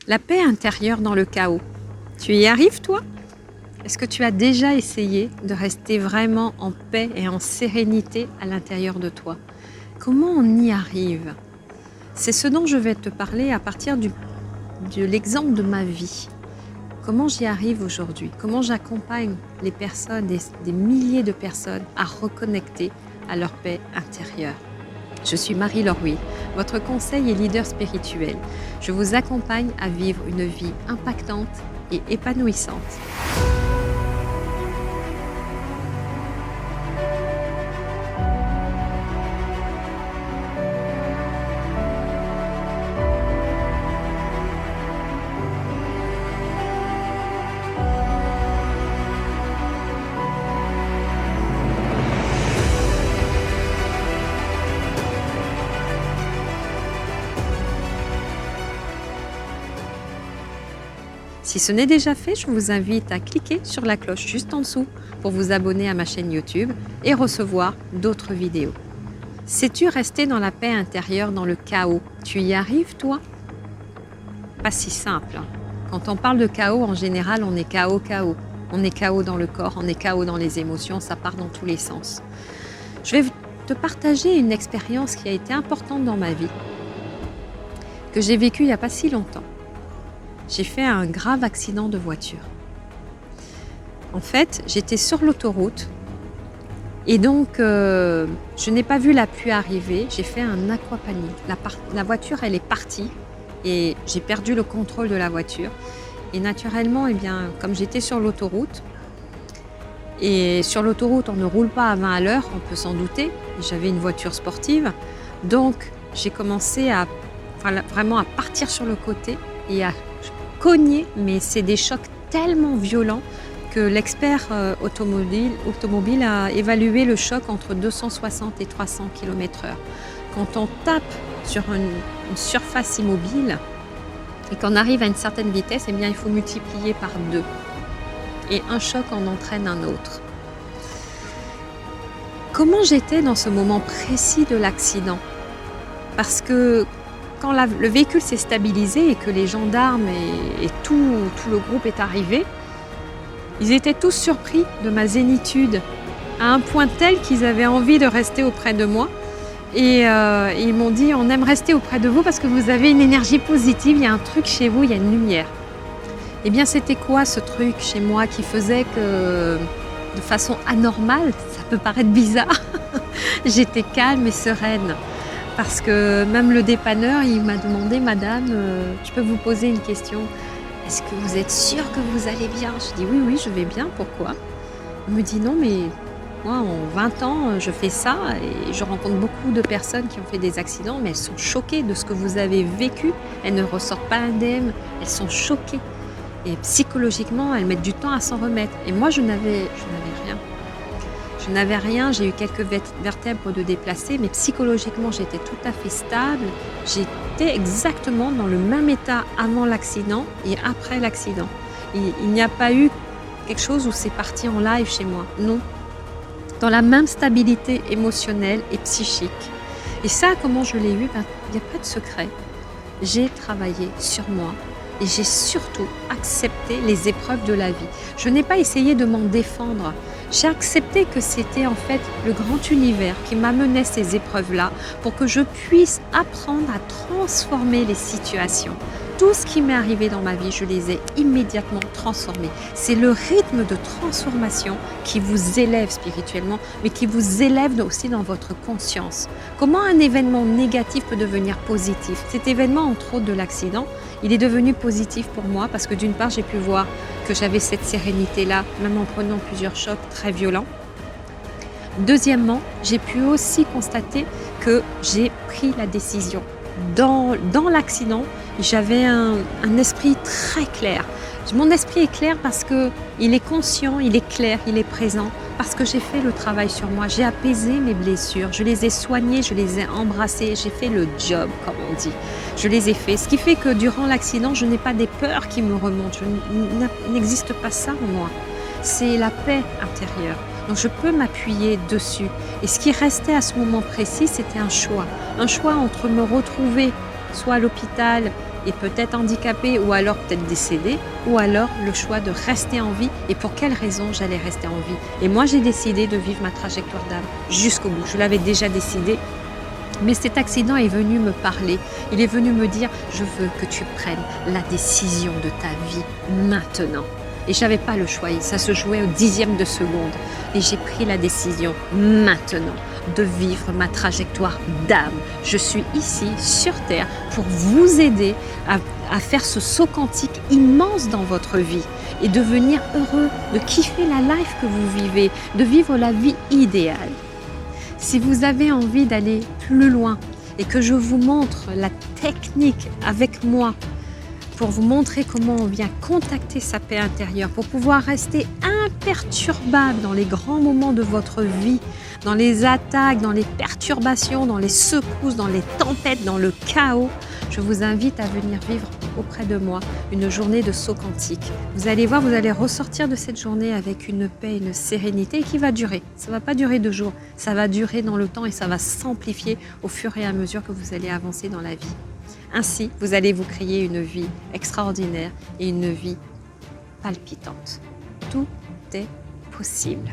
La paix intérieure dans le chaos. Tu y arrives, toi? Est-ce que tu as déjà essayé de rester vraiment en paix et en sérénité à l'intérieur de toi? Comment on y arrive? C'est ce dont je vais te parler à partir de l'exemple de ma vie. Comment j'y arrive aujourd'hui? Comment j'accompagne les personnes, des milliers de personnes à reconnecter à leur paix intérieure? Je suis Marie-Laure Huy, votre conseil et leader spirituel. Je vous accompagne à vivre une vie impactante et épanouissante. Si ce n'est déjà fait, je vous invite à cliquer sur la cloche juste en dessous pour vous abonner à ma chaîne YouTube et recevoir d'autres vidéos. Sais-tu rester dans la paix intérieure, dans le chaos? Tu y arrives, toi? Pas si simple. Quand on parle de chaos, en général, on est chaos. On est chaos dans le corps, on est chaos dans les émotions, ça part dans tous les sens. Je vais te partager une expérience qui a été importante dans ma vie, que j'ai vécue il n'y a pas si longtemps. J'ai fait un grave accident de voiture. En fait, j'étais sur l'autoroute et donc je n'ai pas vu la pluie arriver. J'ai fait un aquaplaning. La voiture, elle est partie et j'ai perdu le contrôle de la voiture. Et naturellement, eh bien, comme j'étais sur l'autoroute, et sur l'autoroute, on ne roule pas à 20 à l'heure, on peut s'en douter. J'avais une voiture sportive, donc j'ai commencé vraiment à partir sur le côté et à cogner, mais c'est des chocs tellement violents que l'expert automobile a évalué le choc entre 260 et 300 km/h. Quand on tape sur une surface immobile et qu'on arrive à une certaine vitesse, eh bien, il faut multiplier par 2. Et un choc en entraîne un autre. Comment j'étais dans ce moment précis de l'accident? Parce que quand le véhicule s'est stabilisé et que les gendarmes et tout le groupe est arrivé, ils étaient tous surpris de ma zénitude, à un point tel qu'ils avaient envie de rester auprès de moi. Et ils m'ont dit: on aime rester auprès de vous parce que vous avez une énergie positive, il y a un truc chez vous, il y a une lumière. Eh bien, c'était quoi ce truc chez moi qui faisait que, de façon anormale, ça peut paraître bizarre, j'étais calme et sereine? Parce que même le dépanneur, il m'a demandé: madame, je peux vous poser une question? Est-ce que vous êtes sûre que vous allez bien? Je dis: oui, je vais bien, pourquoi? Il me dit: non, mais moi, en 20 ans, je fais ça et je rencontre beaucoup de personnes qui ont fait des accidents, mais elles sont choquées de ce que vous avez vécu. Elles ne ressortent pas indemnes, elles sont choquées. Et psychologiquement, elles mettent du temps à s'en remettre. Et moi, je n'avais rien. Je n'avais rien, j'ai eu quelques vertèbres de déplacer, mais psychologiquement, j'étais tout à fait stable. J'étais exactement dans le même état avant l'accident et après l'accident. Il n'y a pas eu quelque chose où c'est parti en live chez moi. Non. Dans la même stabilité émotionnelle et psychique. Et ça, comment je l'ai eu? Il n'y a pas de secret. J'ai travaillé sur moi. Et j'ai surtout accepté les épreuves de la vie. Je n'ai pas essayé de m'en défendre. J'ai accepté que c'était en fait le grand univers qui m'amenait ces épreuves-là pour que je puisse apprendre à transformer les situations. Tout ce qui m'est arrivé dans ma vie, je les ai immédiatement transformés. C'est le rythme de transformation qui vous élève spirituellement, mais qui vous élève aussi dans votre conscience. Comment un événement négatif peut devenir positif? Cet événement, entre autres de l'accident, il est devenu positif pour moi parce que d'une part, j'ai pu voir que j'avais cette sérénité-là, même en prenant plusieurs chocs très violents. Deuxièmement, j'ai pu aussi constater que j'ai pris la décision. Dans l'accident, j'avais un esprit très clair. Mon esprit est clair parce qu'il est conscient, il est clair, il est présent, parce que j'ai fait le travail sur moi, j'ai apaisé mes blessures, je les ai soignées, je les ai embrassées, j'ai fait le job, comme on dit. Je les ai fait, ce qui fait que durant l'accident, je n'ai pas des peurs qui me remontent, il n'existe pas ça en moi. C'est la paix intérieure. Donc je peux m'appuyer dessus. Et ce qui restait à ce moment précis, c'était un choix. Un choix entre me retrouver soit à l'hôpital et peut-être handicapée ou alors peut-être décédée, ou alors le choix de rester en vie et pour quelles raisons j'allais rester en vie. Et moi, j'ai décidé de vivre ma trajectoire d'âme jusqu'au bout. Je l'avais déjà décidé. Mais cet accident est venu me parler, il est venu me dire « je veux que tu prennes la décision de ta vie maintenant ». Et je n'avais pas le choix, ça se jouait au dixième de seconde. Et j'ai pris la décision maintenant de vivre ma trajectoire d'âme. Je suis ici sur Terre pour vous aider à faire ce saut quantique immense dans votre vie et devenir heureux, de kiffer la life que vous vivez, de vivre la vie idéale. Si vous avez envie d'aller plus loin et que je vous montre la technique avec moi pour vous montrer comment on vient contacter sa paix intérieure, pour pouvoir rester imperturbable dans les grands moments de votre vie, dans les attaques, dans les perturbations, dans les secousses, dans les tempêtes, dans le chaos, je vous invite à venir vivre auprès de moi une journée de saut quantique. Vous allez voir, vous allez ressortir de cette journée avec une paix, une sérénité qui va durer. Ça ne va pas durer 2 jours, ça va durer dans le temps et ça va s'amplifier au fur et à mesure que vous allez avancer dans la vie. Ainsi, vous allez vous créer une vie extraordinaire et une vie palpitante. Tout est possible.